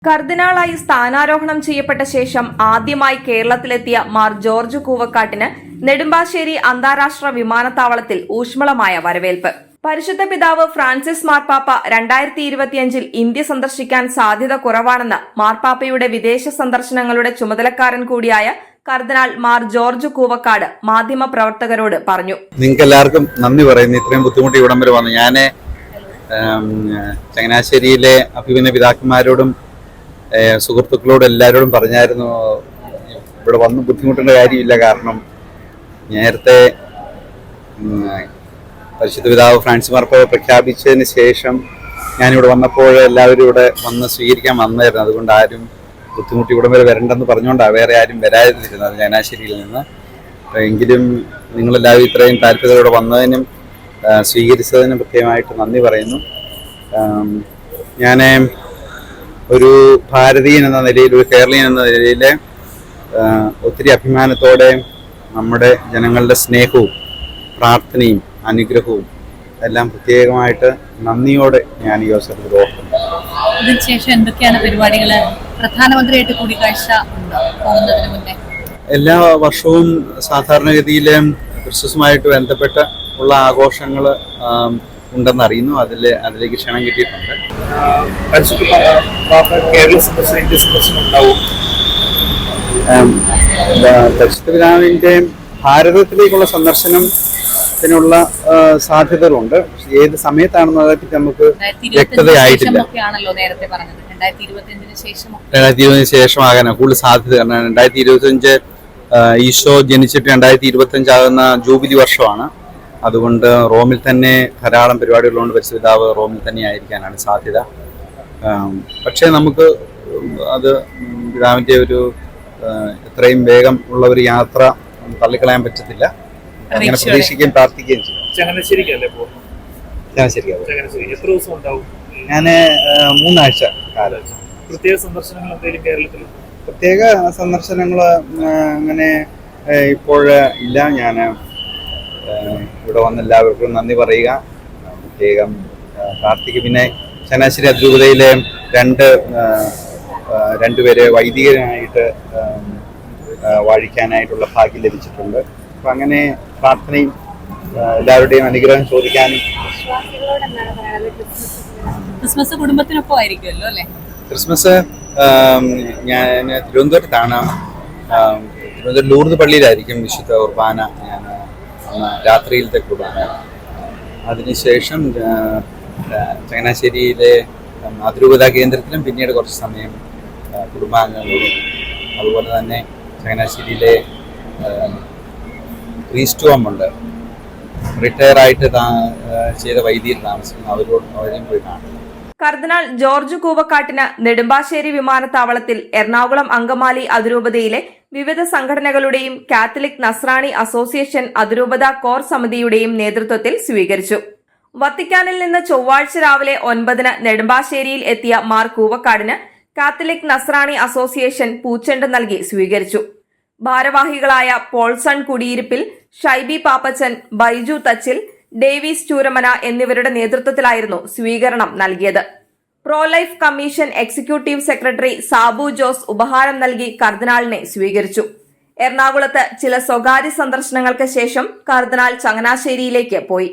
കർദിനാളായി സ്ഥാനാരോഹണം ചെയ്യപ്പെട്ട ശേഷം ആദ്യമായി കേരളത്തിലെത്തിയ മാർ ജോർജ് കൂവക്കാട്ടിന് നെടുമ്പാശ്ശേരി അന്താരാഷ്ട്ര വിമാനത്താവളത്തിൽ ഊഷ്മളമായ വരവേൽപ്പ്. പരിശുദ്ധ പിതാവ് ഫ്രാൻസിസ് മാർപ്പാപ്പ 2025 ഇന്ത്യ സന്ദർശിക്കാൻ സാധ്യത കുറവാണെന്ന് മാർപ്പാപ്പയുടെ വിദേശ സന്ദർശനങ്ങളുടെ ചുമതലക്കാരൻ കൂടിയായ കർദിനാൾ മാർ ജോർജ് കൂവക്കാട് മാധ്യമപ്രവർത്തകരോട് പറഞ്ഞു. നിങ്ങൾക്ക് എല്ലാവർക്കും നന്ദി പറയുന്നു. ഇത്രയും ബുദ്ധിമുട്ടി ഇവിടം വരെ വന്നു. ഞാൻ ചങ്ങനാശ്ശേരിയിലെ അഭിമന്യ പിതാക്കന്മാരോടും സുഹൃത്തുക്കളോടും എല്ലാവരോടും പറഞ്ഞായിരുന്നു, ഇവിടെ വന്ന് ബുദ്ധിമുട്ടേണ്ട കാര്യമില്ല. കാരണം നേരത്തെ പരിശുദ്ധ പിതാവ് ഫ്രാൻസിസ് മാർപ്പാപ്പ പ്രഖ്യാപിച്ചതിന് ശേഷം ഞാനിവിടെ വന്നപ്പോൾ എല്ലാവരും ഇവിടെ വന്ന് സ്വീകരിക്കാൻ വന്നായിരുന്നു. അതുകൊണ്ട് ആരും ബുദ്ധിമുട്ടി ഇവിടം വരെ വരണ്ടെന്ന് പറഞ്ഞുകൊണ്ടാണ് വേറെ ആരും വരാതിരുന്നത് ചങ്ങനാശ്ശേരിയിൽ നിന്ന്. എങ്കിലും നിങ്ങളെല്ലാവരും ഇത്രയും താല്പര്യത്തോടെ വന്നതിനും സ്വീകരിച്ചതിനും പ്രത്യേകമായിട്ട് നന്ദി പറയുന്നു. ഞാൻ ഒരു ഭാരതീയൻ എന്ന നിലയിൽ, ഒരു കേരളീയൻ എന്ന നിലയിൽ ഒത്തിരി അഭിമാനത്തോടെ നമ്മുടെ ജനങ്ങളുടെ സ്നേഹവും പ്രാർത്ഥനയും അനുഗ്രഹവും എല്ലാം പ്രത്യേകമായിട്ട് നന്ദിയോടെ ഞാൻ ഈ അവസരത്തിൽ ഓർക്കുന്നു. ഇതിനുശേഷം എന്തൊക്കെയാണ് പരിപാടികൾ? പ്രധാനമന്ത്രിയായിട്ട് കൂടിക്കാഴ്ച പോകുന്നതിന് മുന്നേ എല്ലാ വർഷവും സാധാരണഗതിയിൽ ക്രിസ്മസുമായിട്ട് ബന്ധപ്പെട്ട ഉള്ള ആഘോഷങ്ങൾ ഉണ്ടെന്നറിയുന്നു. അതിലേക്ക് ക്ഷണം കിട്ടിയിട്ടുണ്ട്. പരിശുദ്ധ പിതാവിൻ്റെ ഭാരതത്തിലേക്കുള്ള സന്ദർശനത്തിനുള്ള സാധ്യതകളുണ്ട്. ഏത് സമയത്താണെന്ന് അതേപ്പറ്റി നമുക്ക് വ്യക്തതയായിട്ടില്ല. 2025 ശേഷമാകാനാണ് കൂടുതൽ സാധ്യത. കാരണം 2025 ഈശോ ജനിച്ചിട്ട് 2025 ആകുന്ന ജൂബിലി വർഷമാണ്. അതുകൊണ്ട് റോമിൽ തന്നെ ധാരാളം പരിപാടികളുണ്ട്. പരിശുദ്ധ പിതാവ് റോമിൽ തന്നെ ആയിരിക്കാനാണ് സാധ്യത. പക്ഷേ നമുക്ക് അത് പിതാവിൻ്റെ ഒരു എത്രയും വേഗം ഉള്ള ഒരു യാത്ര തള്ളിക്കളയാൻ പറ്റത്തില്ല. അങ്ങനെ പ്രതീക്ഷിക്കുകയും പ്രാർത്ഥിക്കുകയും ചെയ്യും. ഞാൻ 3 ആഴ്ച കാലം. പ്രത്യേക സന്ദർശനങ്ങൾ അങ്ങനെ ഇപ്പോൾ ഇല്ല. ഞാൻ ഇവിടെ വന്ന് എല്ലാവർക്കും നന്ദി പറയുക, പ്രത്യേകം പ്രാർത്ഥിക്കുക. പിന്നെ ചങ്ങനാശ്ശേരി അതിരൂപതയിലെ രണ്ടുപേരെ വൈദികനായിട്ട് വാഴിക്കാനായിട്ടുള്ള ഭാഗ്യം ലഭിച്ചിട്ടുണ്ട്. അപ്പം അങ്ങനെ പ്രാർത്ഥനയും എല്ലാവരുടെയും അനുഗ്രഹം ചോദിക്കാനും. ക്രിസ്മസ് കുടുംബത്തിനൊപ്പം ആയിരിക്കുമല്ലോ അല്ലേ? ക്രിസ്മസ് ഞാൻ തിരുവനന്തപുരത്താണ്. തിരുവനന്തപുരം ലൂർദ് പള്ളിയിലായിരിക്കും വിശുദ്ധ കുർബാന. ഞാൻ രാത്രിയിലത്തെ കുർബാന. അതിനുശേഷം ചങ്ങനാശ്ശേരിയിലെ അതിരൂപതാ കേന്ദ്രത്തിലും പിന്നീട് കുറച്ച് സമയം കുടുംബാംഗങ്ങളോടും, അതുപോലെ തന്നെ ചങ്ങനാശ്ശേരിയിലെ ക്രീസ്റ്റ് ഹോമുണ്ട്, റിട്ടയറായിട്ട് ചെയ്ത വൈദികർ താമസിക്കുന്നു, അവരെയും പോയി കാണും. കർദിനാൾ ജോർജ് കൂവക്കാട്ടിന് നെടുമ്പാശ്ശേരി വിമാനത്താവളത്തിൽ എറണാകുളം അങ്കമാലി അതിരൂപതയിലെ വിവിധ സംഘടനകളുടെയും കാത്തലിക് നസ്രാണി അസോസിയേഷൻ അതിരൂപത കോർ സമിതിയുടെയും നേതൃത്വത്തിൽ സ്വീകരിച്ചു. വത്തിക്കാനിൽ നിന്ന് ചൊവ്വാഴ്ച രാവിലെ 9-ന് നെടുമ്പാശ്ശേരിയിൽ എത്തിയ മാർ കൂവക്കാടിന് കാത്തലിക് നസ്രാണി അസോസിയേഷൻ പൂച്ചെണ്ട് നൽകി സ്വീകരിച്ചു. ഭാരവാഹികളായ പോൾസൺ കുടിയിരിപ്പിൽ, ഷൈബി പാപ്പച്ചൻ, ബൈജു തച്ചിൽ, ഡേവിസ് ചൂരമന എന്നിവരുടെ നേതൃത്വത്തിലായിരുന്നു സ്വീകരണം നൽകിയത്. Pro life commission executive secretary Sabu Jose ഉപഹാരം നൽകി കർദിനാളിനെ സ്വീകരിച്ചു. എറണാകുളത്ത് ചില സ്വകാര്യ സന്ദർശനങ്ങൾക്ക് ശേഷം കർദിനാൾ ചങ്ങനാശ്ശേരിയിലേക്ക് പോയി.